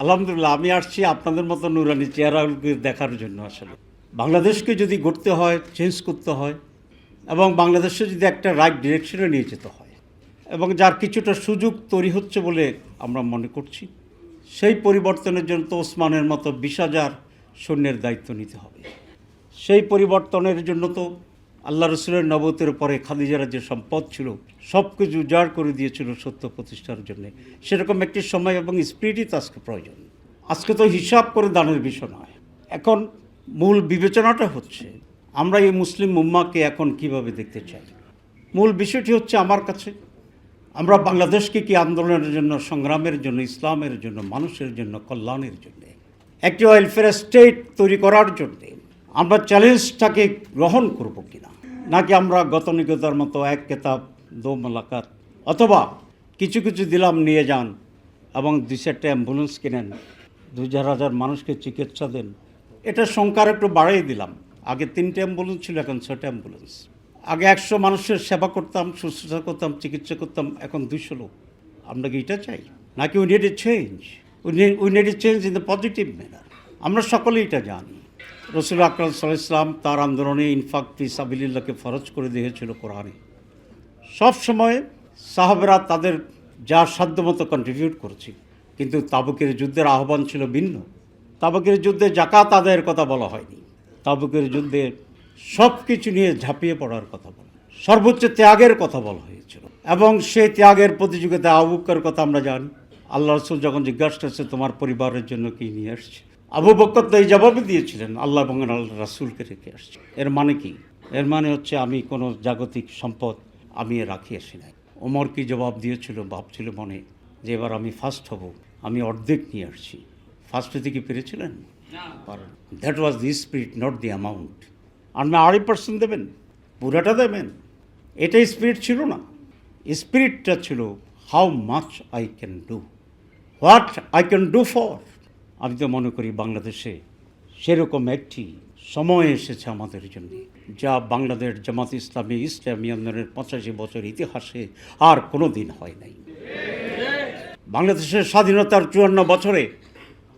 আলহামদুলিল্লাহ, আমি আসছি আপনাদের মতো নুরানি চেহারাগুলোকে দেখার জন্য। আসলে বাংলাদেশকে যদি গড়তে হয়, চেঞ্জ করতে হয়, এবং বাংলাদেশে যদি একটা রাইট ডিরেকশনে নিয়ে যেতে হয়, এবং যার কিছুটা সুযোগ তৈরি হচ্ছে বলে আমরা মনে করছি, সেই পরিবর্তনের জন্য তো ওসমানের মতো 20,000 সৈন্যের দায়িত্ব নিতে হবে। সেই পরিবর্তনের জন্য তো আল্লাহ রসুলের নবতের পরে খাদিজার যে সম্পদ ছিল সব কিছু উজাড় করে দিয়েছিল সত্য প্রতিষ্ঠার জন্য। সেরকম একটি সময় এবং স্পিরিটই তো আজকে প্রয়োজন। আজকে তো হিসাব করে দানের বিষয় নয়, এখন মূল বিবেচনাটা হচ্ছে আমরা এই মুসলিম উম্মাকে এখন কিভাবে দেখতে চাই। মূল বিষয়টি হচ্ছে আমার কাছে, আমরা বাংলাদেশকে কি আন্দোলনের জন্য, সংগ্রামের জন্য, ইসলামের জন্য, মানুষের জন্য, কল্যাণের জন্য, একটি ওয়েলফেয়ার স্টেট তৈরি করার জন্যে আমরা চ্যালেঞ্জটাকে গ্রহণ করব কিনা, নাকি আমরা গতানুগতার মতো এক কেতাব দো মোলাকাত, অথবা কিছু কিছু দিলাম নিয়ে যান এবং 2-4টা অ্যাম্বুলেন্স কিনেন, 2,000 মানুষকে চিকিৎসা দেন। এটা সংখ্যার একটু বাড়িয়ে দিলাম। আগে 3টে অ্যাম্বুলেন্স ছিল, এখন 6টা অ্যাম্বুলেন্স। আগে 100 মানুষের সেবা করতাম, শুশ্রূষা করতাম, চিকিৎসা করতাম, এখন 200 লোক। আমরা কি এটা চাই? নাকি we need a change? We need a change in the positive manner. আমরা সকলেই এটা জানি। রসুল আকরাম সাল্লাল্লাহু আলাইহি ওয়াসাল্লাম তার আন্দোলনে ইনফাক ফি সাবিলিল্লাহকে ফরজ করে দিয়েছিল কোরআনে। সব সময় সাহাবেরা তাদের যা সাধ্যমতো কন্ট্রিবিউট করেছে, কিন্তু তাবুকের যুদ্ধের আহ্বান ছিল ভিন্ন। তাবুকের যুদ্ধে জাকাত আদায়ের কথা বলা হয়নি, তাবুকের যুদ্ধে সব কিছু নিয়ে ঝাঁপিয়ে পড়ার কথা বলা, সর্বোচ্চ ত্যাগের কথা বলা হয়েছিল। এবং সেই ত্যাগের প্রতিযোগিতায় আবু বকরের কথা আমরা জানি। আল্লাহ রসুল যখন জিজ্ঞাসা করছে তোমার পরিবারের জন্য কি নিয়ে আসছে, আবু বকর তো এই জবাবই দিয়েছিলেন, আল্লাহ এবং আল্লাহ রাসূলকে রেখে আসছে। এর মানে কি? এর মানে হচ্ছে আমি কোনো জাগতিক সম্পদ আমি রাখি আসি নাই। ওমর কি জবাব দিয়েছিল? ভাবছিল মনে যে এবার আমি ফার্স্ট হব, আমি অর্ধেক নিয়ে আসছি। ফার্স্ট হতে কি পেরেছিলেন? That was the spirit, not the amount. আপনি 2.5% দেবেন, পুরাটা দেবেন, এটাই স্পিরিট ছিল না। স্পিরিটটা ছিল how much I can do, what I can do for. আমি তো মনে করি বাংলাদেশে সেরকম একটি সময় এসেছে আমাদের জন্য, যা বাংলাদেশ জামাত ইসলামী আন্দোলনের 85 বছর ইতিহাসে আর কোনো দিন হয় নাই। বাংলাদেশের স্বাধীনতার 54 বছরে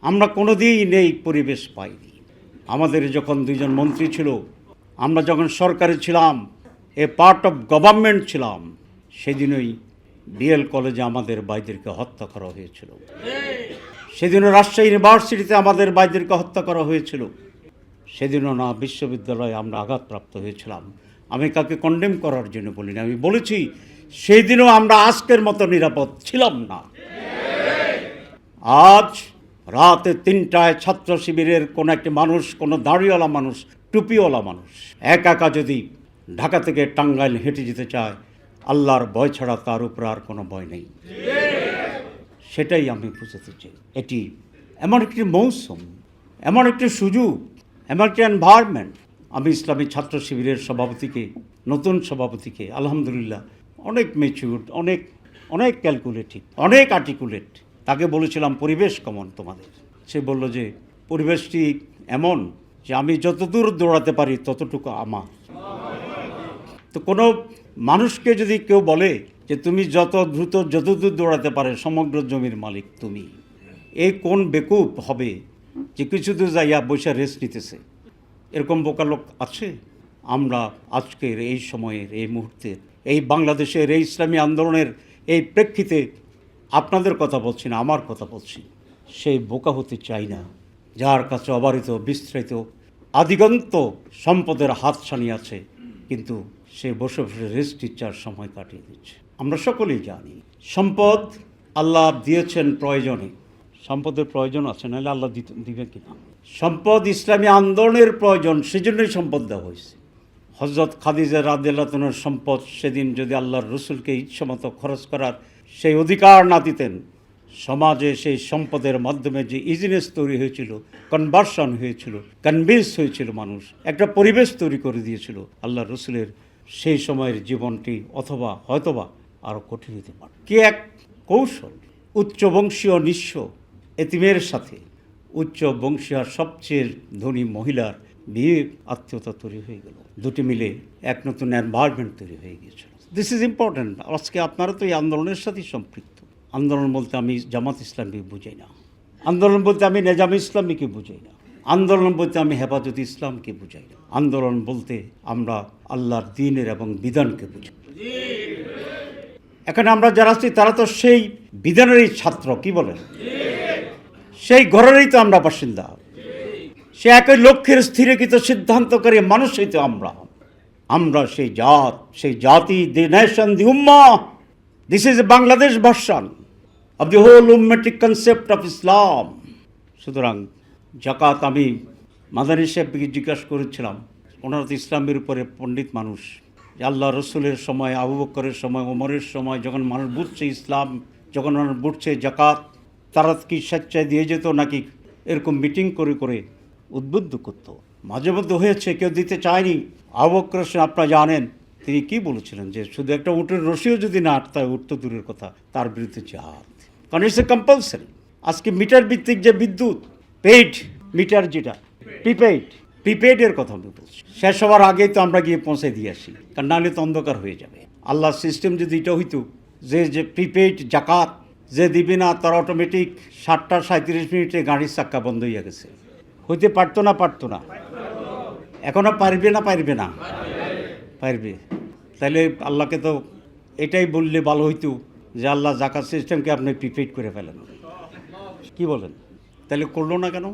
আমরা কোনো দিন এই পরিবেশ পাইনি। আমাদের যখন 2জন মন্ত্রী ছিল, আমরা যখন সরকারে ছিলাম, এ পার্ট অফ গভর্নমেন্ট ছিলাম, সেদিনই বিএল কলেজে আমাদের ভাইদেরকে হত্যা করা হয়েছিল। সেদিনও রাজশাহী ইউনিভার্সিটিতে আমাদের ভাইদেরকে হত্যা করা হয়েছিল। সেদিনও না বিশ্ববিদ্যালয়ে আমরা আঘাতপ্রাপ্ত হয়েছিলাম। আমি কাকে কন্ডেম করার জন্য বলিনি, আমি বলেছি সেই দিনও আমরা আজকের মতো নিরাপদ ছিলাম না। আজ রাতে 3টায় ছাত্র শিবিরের কোনো একটি মানুষ, কোনো দাড়িওয়ালা মানুষ, টুপিওয়ালা মানুষ একা একা যদি ঢাকা থেকে টাঙ্গাইল হেঁটে যেতে চায়, আল্লাহর ভয় ছাড়া তার উপর আর কোনো ভয় নেই। সেটাই আমি বুঝাতে চাই। এটি এমন একটি মৌসুম, এমন একটি সুযোগ, এমন একটি এনভায়রনমেন্ট। আমি ইসলামী ছাত্র শিবিরের সভাপতিকে, নতুন সভাপতিকে আলহামদুলিল্লাহ অনেক ম্যাচিউর, অনেক অনেক ক্যালকুলেটিভ, অনেক আর্টিকুলেট, তাকে বলেছিলাম পরিবেশ কেমন তোমাদের। সে বলল যে পরিবেশটি এমন যে আমি যতদূর দৌড়াতে পারি ততটুকু আমার। তো কোনো মানুষকে যদি কেউ বলে যে তুমি যত দ্রুত যতদূর দৌড়াতে পারে সমগ্র জমির মালিক তুমি, এই কোন বেকুব হবে যে কিছু দূর যাইয়া বসে রেস্ট নিতেছে? এরকম বোকা লোক আছে? আমরা আজকের এই সময়ের, এই মুহূর্তের, এই বাংলাদেশের এই ইসলামী আন্দোলনের এই প্রেক্ষিতে আপনাদের কথা বলছি না, আমার কথা বলছি। সেই বোকা হতে চাই না যার কাছে অবারিত বিস্তৃত আদিগন্ত সম্পদের হাতছানি আছে, কিন্তু সে বসে বসে রেস্ট ইচ্ছার সময় কাটিয়ে দিচ্ছে। আমরা সকলেই জানি সম্পদ আল্লাহ দিয়েছেন প্রয়োজনে। সম্পদের প্রয়োজন আছে, নাহলে আল্লাহ দিবে কিনা? সম্পদ ইসলামী আন্দোলনের প্রয়োজন, সেজন্যই সম্পদ দেওয়া হয়েছে। হযরত খাদিজা রাদিয়াল্লাহু তাআলার সম্পদ সেদিন যদি আল্লাহর রসুলকে ইচ্ছামতো খরচ করার সেই অধিকার না দিতেন, সমাজে সেই সম্পদের মাধ্যমে যে ইজিনেস তৈরি হয়েছিল, কনভার্সন হয়েছিল, কনভিন্স হয়েছিল, মানুষ একটা পরিবেশ তৈরি করে দিয়েছিল, আল্লাহর রসুলের সেই সময়ের জীবনটি অথবা হয়তোবা আরও কঠিন হতে পারে। কি এক কৌশল! উচ্চবংশীয় নিঃস্ব এতিমের সাথে উচ্চ বংশীয় সবচেয়ে ধনী মহিলার বিয়ে আত্মীয়তা তৈরি হয়ে গেল, দুটি মিলে এক নতুন এনভায়রনমেন্ট তৈরি হয়ে গিয়েছিল। This is important. আজকে আপনারা তো এই আন্দোলনের সাথেই সম্পৃক্ত। আন্দোলন বলতে আমি জামাত ইসলামী বুঝাই না, আন্দোলন বলতে আমি নেজাম ইসলামীকে বুঝাই না, আন্দোলন বলতে আমি হেফাজত ইসলামকে বুঝাই না, আন্দোলন বলতে আমরা আল্লাহর দ্বীনের এবং বিধানকে বুঝাই। এখানে আমরা যারা আছি তারা তো সেই বিধানেরই ছাত্র, কি বলেন? সেই ঘরেরই তো আমরা বাসিন্দা। সে একই লক্ষ্যের স্থিরকৃত সিদ্ধান্তকারী মানুষই তো আমরা সেই জাত, সেই জাতি, দি নেশন, দি উম্মা। This is a Bangladesh version of the whole উম্মেটিক কনসেপ্ট অফ ইসলাম। সুতরাং জাকাত, আমি মাদানী সাহেবকে জিজ্ঞাসা করেছিলাম, ওনারা তো ইসলামের উপরে পণ্ডিত মানুষ, যে আল্লাহ রসুলের সময়, আবু বকরের সময়, ওমরের সময় যখন মানুষ বুঝছে ইসলাম, যখন মানুষ বুঝছে জাকাত, তারা কি স্বেচ্ছায় দিয়ে যেত নাকি এরকম মিটিং করে করে উদ্বুদ্ধ করতো? মাঝে মধ্যে হয়েছে কেউ দিতে চায়নি। আবু বকর আপনারা জানেন তিনি কি বলেছিলেন, যে শুধু একটা উটের রশিও যদি না আটতে হয়, উঠ তো দূরের কথা, তার বিরুদ্ধে জিহাদ। কারণ ইটস এ কম্পালসারি। আজকে মিটার ভিত্তিক যে বিদ্যুৎ, পেইড মিটার, যেটা প্রিপেইডের কথা আমি বলছি, শেষ হওয়ার আগেই তো আমরা গিয়ে পৌঁছে দিয়ে আসি, কারণ নাহলে তো অন্ধকার হয়ে যাবে। আল্লাহর সিস্টেম যদি এটা হইতো যে প্রিপেইড জাকাত যে দিবে না তার অটোমেটিক 7:37 গাড়ির চাক্কা বন্ধ হয়ে গেছে, হইতে পারতো না? এখনো পারবে না? পারবে। তাহলে আল্লাহকে তো এটাই বললে ভালো হইতো যে আল্লাহ জাকাত সিস্টেমকে আপনি প্রিপেইড করে ফেলেন, কি বলেন? তাহলে করলো না কেন?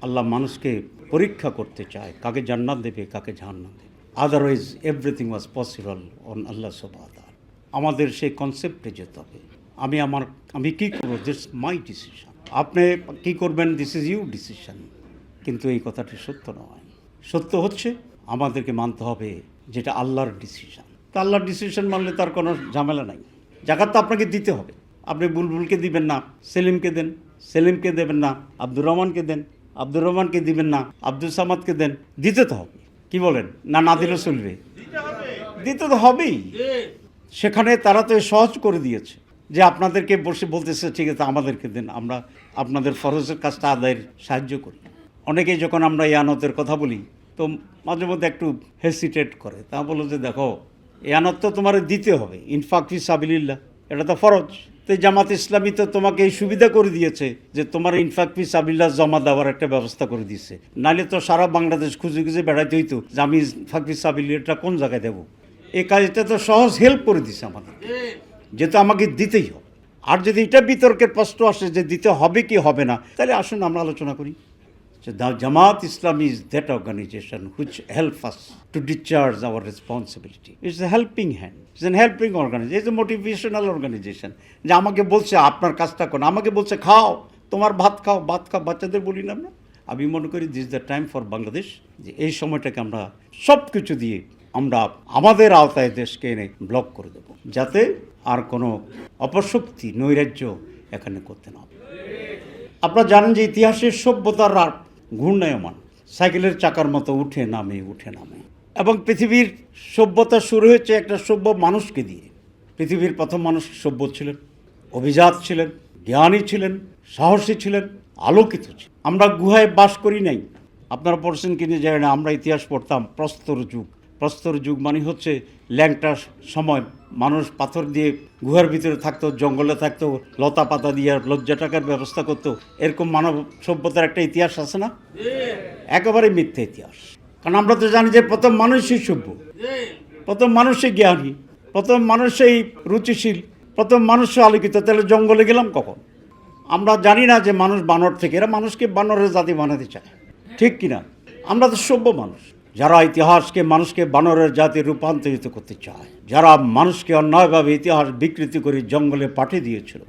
আল্লাহ মানুষকে পরীক্ষা করতে চায়, কাকে জান্নাত দেবে, কাকে জাহান্নাম দেবে। Otherwise everything was possible on Allah সুবহানাহু ওয়া তাআলা। আমাদের সেই কনসেপ্টে যেতে হবে। আমি কী করবো, দিস মাই ডিসিশন। আপনি কী করবেন, দিস ইজ ইউ ডিসিশন। কিন্তু এই কথাটি সত্য নয়। সত্য হচ্ছে আমাদেরকে মানতে হবে যেটা আল্লাহর ডিসিশন। তা আল্লাহর ডিসিশন মানলে তার কোনো ঝামেলা নাই। জাকাত তো আপনাকে দিতে হবে। আপনি বুলবুলকে দিবেন না, সেলিমকে দেবেন না, আব্দুর রহমানকে দিবেন না, আব্দুল সামাদকে দেন, দিতে তো হবে, কি বলেন? না দিলেও চলবে? দিতে তো হবেই। সেখানে তারা তো সহজ করে দিয়েছে যে আপনাদেরকে বসে বলতেছে ঠিক আছে আমাদেরকে দেন, আমরা আপনাদের ফরজের কাজটা আদায়ের সাহায্য করি। অনেকেই যখন আমরা ইয়ানতের কথা বলি তো মাঝে মধ্যে একটু হেসিটেট করে, তা বলো যে দেখো ইয়ানত তো তোমার দিতে হবে, ইনফাক ফি সাবিলিল্লাহ, এটা তো ফরজ। তো জামাত ইসলামী তো তোমাকে এই সুবিধা করে দিয়েছে যে তোমার ইনফাক ফি সাবিলিল্লাহ জমা দেওয়ার একটা ব্যবস্থা করে দিয়েছে, নাহলে তো সারা বাংলাদেশ খুঁজে বেড়াইতে হইতো যে আমি ইনফাক ফি সাবিলিল্লাহটা কোন জায়গায় দেবো। এই কাজটা তো সহজ হেল্প করে দিছে আমাদের, যেহেতু আমাকে দিতেই হবে। আর যদি এটা বিতর্কের প্রশ্ন আসে যে দিতে হবে কি হবে না, তাহলে আসুন আমরা আলোচনা করি। The Jamaat Islam is that organization which helps us to discharge our responsibility. It's a helping hand. It's a helping organization. It's a motivational organization. যে আমাকে বলছে আপনার কাজটা করুন, আমাকে বলছে খাও, তোমার ভাত খাও, বাচ্চাদের বলি না আমরা। আমি মনে করি this the time for Bangladesh, যে এই সময়টাকে আমরা সব কিছু দিয়ে আমরা আমাদের আওতায় দেশকে এনে ব্লক করে দেব, যাতে আর কোনো অপশক্তি, নৈরাজ্য এখানে করতে না হবে। আপনারা জানেন যে ইতিহাসের সভ্যতার ঘূর্ণায়মান, সাইকেলের চাকার মতো উঠে নামে। এবং পৃথিবীর সভ্যতা শুরু হয়েছে একটা সভ্য মানুষকে দিয়ে। পৃথিবীর প্রথম মানুষ সভ্য ছিলেন, অভিজাত ছিলেন, জ্ঞানী ছিলেন, সাহসী ছিলেন, আলোকিত ছিলেন। আমরা গুহায় বাস করি নাই। আপনারা পড়ছেন কিনে যায় না, আমরা ইতিহাস পড়তাম প্রস্তর যুগ মানে হচ্ছে ল্যাংটা সময়, মানুষ পাথর দিয়ে গুহার ভিতরে থাকতো, জঙ্গলে থাকতো, লতা পাতা দিয়ে লজ্জা টাকার ব্যবস্থা করতো। এরকম মানব সভ্যতার একটা ইতিহাস আছে না? একেবারে মিথ্যে ইতিহাস। কারণ আমরা তো জানি যে প্রথম মানুষই সভ্য, প্রথম মানুষই জ্ঞানী, প্রথম মানুষই রুচিশীল, প্রথম মানুষই আলোকিত। তাহলে জঙ্গলে গেলাম কখন? আমরা জানি না যে মানুষ বানর থেকে, এরা মানুষকে বানরের জাতি বানাতে চায়, ঠিক কিনা? আমরা তো সভ্য মানুষ, যারা ইতিহাসকে মানুষকে বানরের জাতি রূপান্তরিত করতে চায়, যারা মানুষকে অন্যায়ভাবে ইতিহাস বিকৃতি করে জঙ্গলে পাঠিয়ে দিয়েছিল,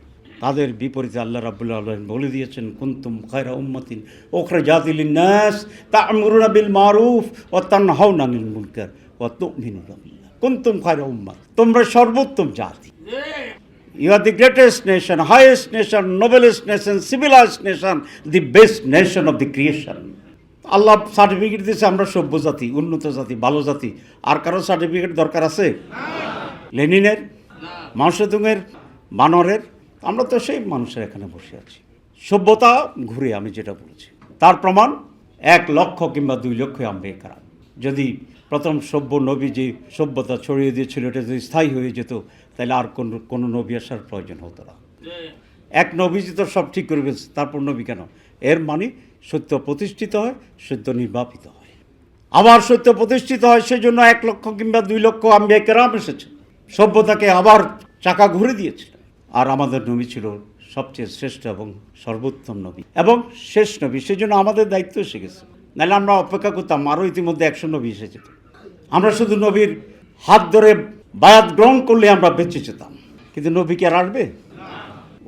তাদের বিপরীতে আল্লাহ রাব্বুল আলামিন বলে দিয়েছেন কুনতুম খায়রা উম্মাতিন উখরিজাত লিন-নাস তা'মুরুনা বিল মারুফ ওয়া তানহাউনা আনিল মুনকার ওয়া তু'মিনুনা বিল্লাহ। কুনতুম খায়রা উম্মাত, তোমরা সর্বোত্তম জাতি। You are the greatest nation, highest nation, noblest nation, civilized nation, the best nation of the creation. Allah certificate দিয়েছে আমরা সভ্য জাতি, উন্নত জাতি, ভালো জাতি। আর কারো সার্টিফিকেট দরকার আছে? লেনিনের, মাও সেতুংয়ের, বানরের? আমরা তো সেই মানুষের এখানে বসে আছি। সভ্যতা ঘুরে, আমি যেটা বলেছি তার প্রমাণ 1 লক্ষ কিংবা 2 লক্ষ আমরা খারাপ। যদি প্রথম সভ্য নবী যে সভ্যতা ছড়িয়ে দিয়েছিল এটা যদি স্থায়ী হয়ে যেত, তাহলে আর কোনো নবী আসার প্রয়োজন হতো না। এক নবীজি তো সব ঠিক করে ফেলছে, তারপর নবী কেন? এর মানে সত্য প্রতিষ্ঠিত হয়, সত্য নির্বাপিত হয়, আবার সত্য প্রতিষ্ঠিত হয়। সেই জন্য 1 লক্ষ কিংবা 2 লক্ষ আম্বিয়া কেরাম এসেছে, সভ্যতাকে আবার চাকা ঘুরে দিয়েছিল। আর আমাদের নবী ছিল সবচেয়ে শ্রেষ্ঠ এবং সর্বোত্তম নবী এবং শেষ নবী। সেই জন্য আমাদের দায়িত্ব এসে গেছে, নাহলে আমরা অপেক্ষা করতাম আরও ইতিমধ্যে 100 নবী এসে যেত। আমরা শুধু নবীর হাত ধরে বায়াত গ্রহণ করলে আমরা বেঁচে যেতাম, কিন্তু নবী কি আর আসবে?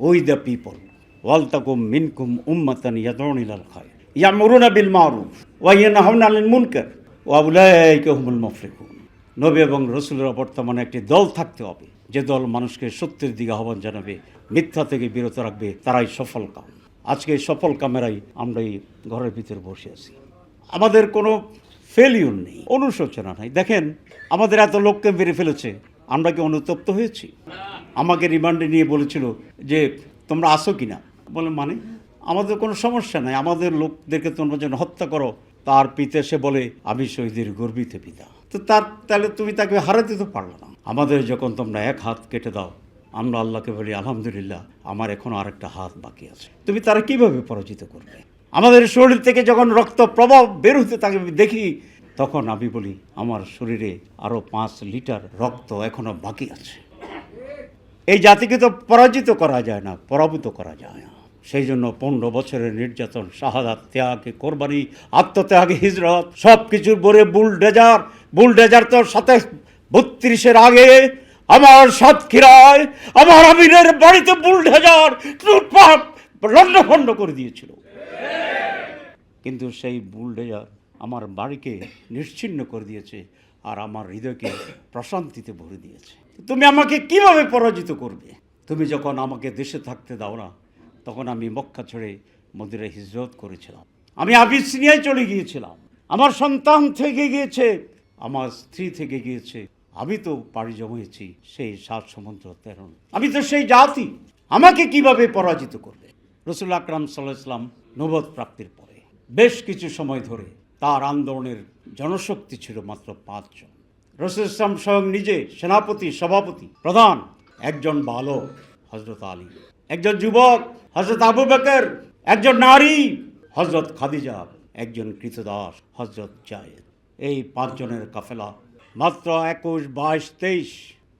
ওই দ্য পিপল ওয়ালতাকুম মিনকুম উম্মাতান ইয়াদউনা ইলাল খায়র ইয়ামুরুনা বিল মারুফ ওয়া ইয়ানহাউনা আনিল মুনকার ওয়া উলাইকা হুমুল মুফলিহুন। নবী এবং রাসূলের বর্তমানে একটি দল থাকতে হবে, যে দল মানুষকে সত্যের দিকে আহ্বান জানাবে, মিথ্যা থেকে বিরত রাখবে, তারাই সফল কাম। আজকে এই সফল কামেরাই আমরা এই ঘরের ভিতরে বসে আছি। আমাদের কোনো ফেলিউর নেই, অনুশোচনা নাই। দেখেন, আমাদের এত লোককে মেরে ফেলেছে, আমরা কি অনুতপ্ত হয়েছি? আমাকে রিমান্ডে নিয়ে বলেছিল যে তোমরা আসো কি না, বলে মানে আমাদের কোনো সমস্যা নাই, আমাদের লোকদেরকে তোমরা যেন হত্যা করো। তার পিতা সে বলে আমি শহীদের গর্বিত পিতা। তো তাহলে তুমি তাকে হারাতে তো পারলো না। আমাদের যখন তোমরা এক হাত কেটে দাও, আমরা আল্লাহকে বলি আলহামদুলিল্লাহ, আমার এখনো আরেকটা হাত বাকি আছে। তুমি তারা কিভাবে পরাজিত করবে? আমাদের শরীর থেকে যখন রক্ত প্রবাহ বের হতে তাকে দেখি, তখন আমি বলি আমার শরীরে আরও 5 লিটার রক্ত এখনো বাকি আছে। এই জাতিকে তো পরাজিত করা যায় না, পরাভূত করা যায় না। সেই জন্য 15 বছরের নির্যাতন, শাহাদাত, ত্যাগ, কোরবানি, আত্মত্যাগ, হিজরত, সব কিছুর পরে বুলডেজার তো 32-এর আগে আমার সাতক্ষীরায় আমার আমিরের বাড়িতে বুলডেজার লুটপাট লণ্ডভণ্ড করে দিয়েছিল। কিন্তু সেই বুলডেজার আমার বাড়িকে নিশ্চিহ্ন করে দিয়েছে আর আমার হৃদয়কে প্রশান্তিতে ভরে দিয়েছে। তুমি আমাকে কিভাবে পরাজিত করবে? তুমি যখন আমাকে দেশে থাকতে দাও না, তখন আমি মক্কা ছেড়ে মদিনায় হিজরত করেছিলাম, আমি আবিসিনিয়ায় চলে গিয়েছিলাম, আমার সন্তান থেকে গিয়েছে, আমার স্ত্রী থেকে গিয়েছে, আমি তো পাড়ি জমিয়েছি সেই 7 সমুদ্র তেরণ। আমি তো সেই জাতি, আমাকে কিভাবে পরাজিত করবে? রাসূল আকরাম সাল্লাল্লাহু আলাইহি ওয়াসাল্লাম নবুয়ত প্রাপ্তির পরে বেশ কিছু সময় ধরে তার আন্দোলনের জনশক্তি ছিল মাত্র 5 জন। রাসূল ইসলাম স্বয়ং নিজে সেনাপতি, সভাপতি, প্রধান, একজন বালক হযরত আলী, একজন যুবক হযরত আবু বকর, একজন নারী হযরত খাদিজা, একজন কৃতদাস হযরত জায়েদ। এই 5 জনের কাফেলা মাত্র 21, 22, 23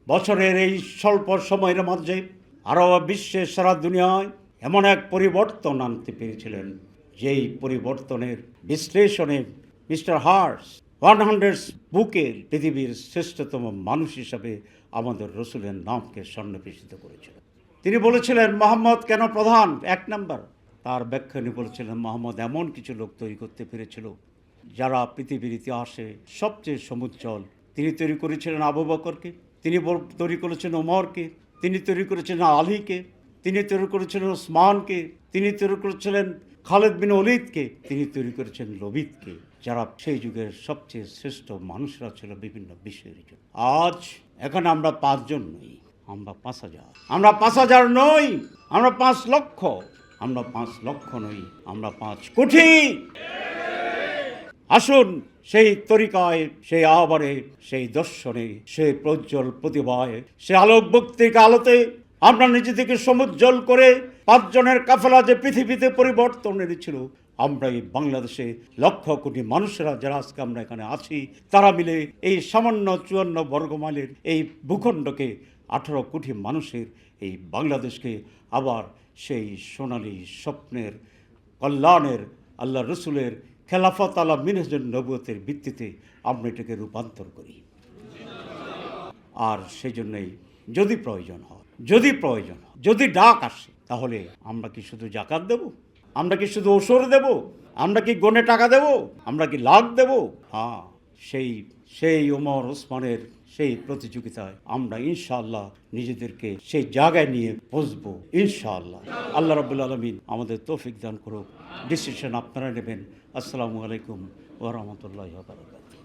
বছরের এই স্বল্প সময়ের মধ্যে আরব বিশ্বের সারা দুনিয়ায় এমন এক পরিবর্তন আনতে পেরেছিলেন, যেই পরিবর্তনের বিশ্লেষণে মিস্টার হার্স 100 বুকে পৃথিবীর শ্রেষ্ঠতম মানুষ হিসাবে আমাদের রসুলের নামকে সন্নিবেশিত করেছিলেন। তিনি বলেছিলেন মোহাম্মদ কেন প্রধান 1 নম্বর। তার ব্যাখ্যা নিয়ে বলেছিলেন মোহাম্মদ এমন কিছু লোক তৈরি করতে পেরেছিল যারা পৃথিবীর ইতিহাসে সবচেয়ে সমুজ্জ্বল। তিনি তৈরি করেছিলেন আবু বকরকে, তিনি তৈরি করেছেন ওমরকে, তিনি তৈরি করেছিলেন আলীকে, তিনি তৈরি করেছিলেন ওসমানকে, তিনি তৈরি করেছিলেন খালেদ বিন ওলীদকে, তিনি তৈরি করেছেন লবিদকে, যারা সেই যুগের সবচেয়ে শ্রেষ্ঠ মানুষরা ছিল বিভিন্ন বিষয়ের জন্য। আজ এখানে আমরা 5 জন নই, আমরা 5000। আমরা 5000 নই, আমরা 5 লক্ষ। আমরা 5 লক্ষ নই, আমরা 5 কোটি। আসুন সেই তরিকায়, সেই আহ্বানে, সেই দর্শনে, সেই প্রজ্জ্বল প্রতিভায়, সেই আলোক বক্তৃতা আলোতে আমরা নিজেদেরকে সমুজ্জ্বল করে 5 জনের কাফেলা যে পৃথিবীতে পরিবর্তন এনেছিল, আমরা এই বাংলাদেশে লক্ষ কোটি মানুষেরা যারা আজকে আমরা এখানে আছি, তারা মিলে এই সামান্য 54 বর্গমাইলের এই ভূখণ্ডকে 18 কোটি মানুষের এই বাংলাদেশকে আবার সেই সোনালী স্বপ্নের কল্যাণের আল্লাহ রসুলের খেলাফত আলা মিনহাজুন নবুয়তের ভিত্তিতে আমরা এটাকে রূপান্তর করি। আর সেই জন্যই যদি প্রয়োজন হয়, যদি ডাক আসে, তাহলে আমরা কি শুধু জাকাত দেব? আমরা কি শুধু ওসর দেব? আমরা কি গনে টাকা দেব? আমরা কি লাখ দেব? হ্যাঁ, সেই ওমর ওসমানের সেই প্রতিযোগিতায় আমরা ইনশাআল্লাহ নিজেদেরকে সেই জায়গায় নিয়ে বসবো ইনশাআল্লাহ। আল্লাহ রাব্বুল আলামিন আমাদের তৌফিক দান করুক। ডিসিশন আপনারা নেবেন। আসসালামু আলাইকুম ওয়া রাহমাতুল্লাহি ওয়া বারাকাতুহু।